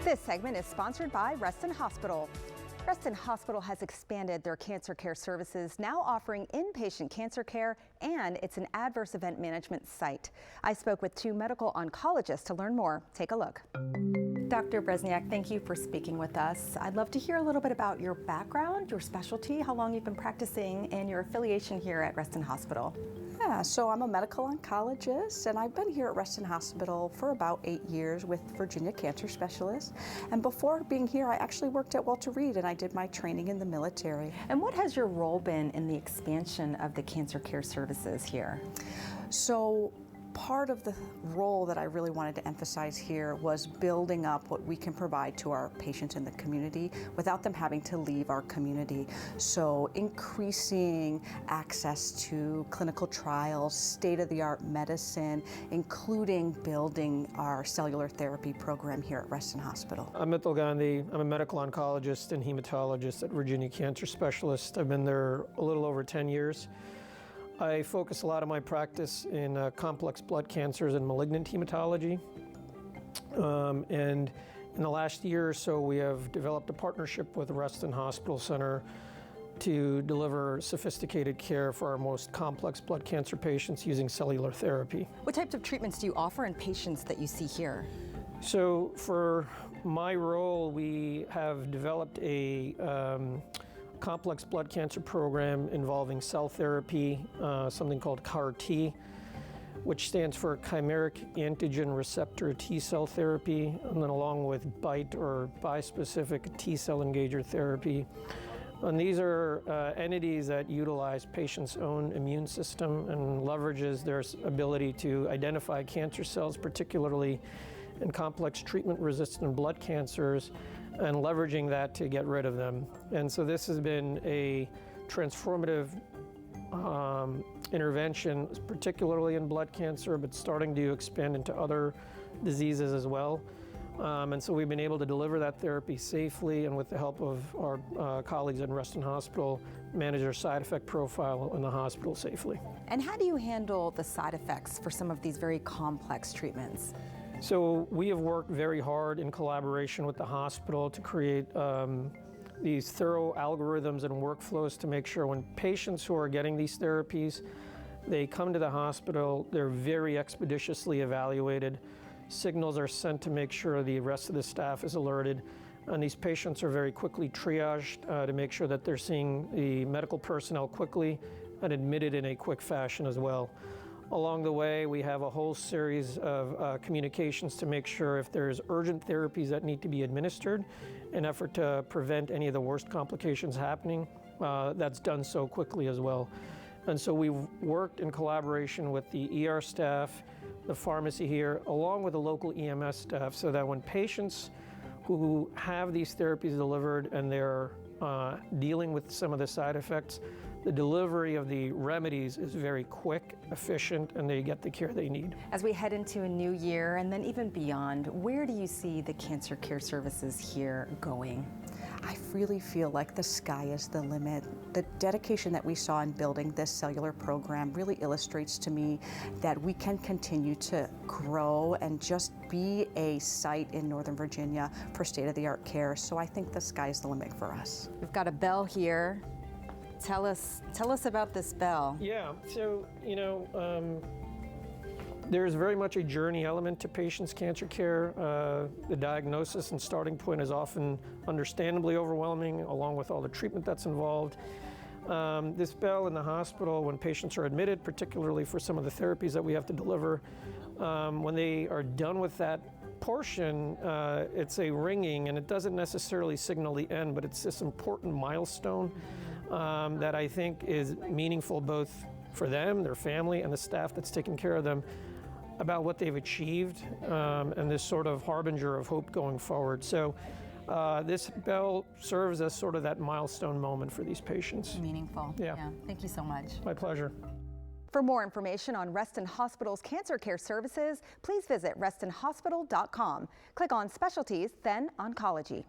This segment is sponsored by Reston Hospital. Reston Hospital has expanded their cancer care services, now offering inpatient cancer care, and it's an adverse event management site. I spoke with two medical oncologists to learn more. Take a look. Dr. Bresniak, thank you for speaking with us. I'd love to hear a little bit about your background, your specialty, how long you've been practicing, and your affiliation here at Reston Hospital. Yeah, so I'm a medical oncologist, and I've been here at Reston Hospital for about 8 years with Virginia cancer specialists. And before being here, I actually worked at Walter Reed, and I did my training in the military. And what has your role been in the expansion of the cancer care services here? So part of the role that I really wanted to emphasize here was building up what we can provide to our patients in the community without them having to leave our community. So increasing access to clinical trials, state-of-the-art medicine, including building our cellular therapy program here at Reston Hospital. I'm Mitul Gandhi. I'm a medical oncologist and hematologist at Virginia Cancer Specialist. I've been there a little over 10 years. I focus a lot of my practice in complex blood cancers and malignant hematology. And in the last year or so, we have developed a partnership with the Reston Hospital Center to deliver sophisticated care for our most complex blood cancer patients using cellular therapy. What types of treatments do you offer in patients that you see here? So for my role, we have developed a complex blood cancer program involving cell therapy, something called CAR-T, which stands for chimeric antigen receptor T-cell therapy, and then along with BiTE or bispecific T-cell engager therapy. And these are entities that utilize patients' own immune system and leverages their ability to identify cancer cells, particularly in complex treatment-resistant blood cancers, and leveraging that to get rid of them. And so this has been a transformative intervention, particularly in blood cancer, but starting to expand into other diseases as well. And so we've been able to deliver that therapy safely, and with the help of our colleagues at Reston Hospital, manage our side effect profile in the hospital safely. And how do you handle the side effects for some of these very complex treatments? So we have worked very hard in collaboration with the hospital to create these thorough algorithms and workflows to make sure when patients who are getting these therapies, they come to the hospital, they're very expeditiously evaluated. Signals are sent to make sure the rest of the staff is alerted. And these patients are very quickly triaged to make sure that they're seeing the medical personnel quickly and admitted in a quick fashion as well. Along the way, we have a whole series of communications to make sure if there's urgent therapies that need to be administered in an effort to prevent any of the worst complications happening, that's done so quickly as well. And so we've worked in collaboration with the ER staff, the pharmacy here, along with the local EMS staff, so that when patients who have these therapies delivered and they're dealing with some of the side effects, the delivery of the remedies is very quick, efficient, and they get the care they need. As we head into a new year and then even beyond, where do you see the cancer care services here going? I really feel like the sky is the limit. The dedication that we saw in building this cellular program really illustrates to me that we can continue to grow and just be a site in Northern Virginia for state-of-the-art care. So I think the sky is the limit for us. We've got a bell here. Tell us about this bell. Yeah, so, there's very much a journey element to patients' cancer care. The diagnosis and starting point is often understandably overwhelming, along with all the treatment that's involved. This bell in the hospital, when patients are admitted, particularly for some of the therapies that we have to deliver, when they are done with that portion, it's a ringing, and it doesn't necessarily signal the end, but it's this important milestone that I think is meaningful both for them, their family, and the staff that's taking care of them, about what they've achieved, and this sort of harbinger of hope going forward. So this bell serves as sort of that milestone moment for these patients. Meaningful. Yeah. Thank you so much. My pleasure. For more information on Reston Hospital's cancer care services, please visit restonhospital.com. Click on Specialties, then Oncology.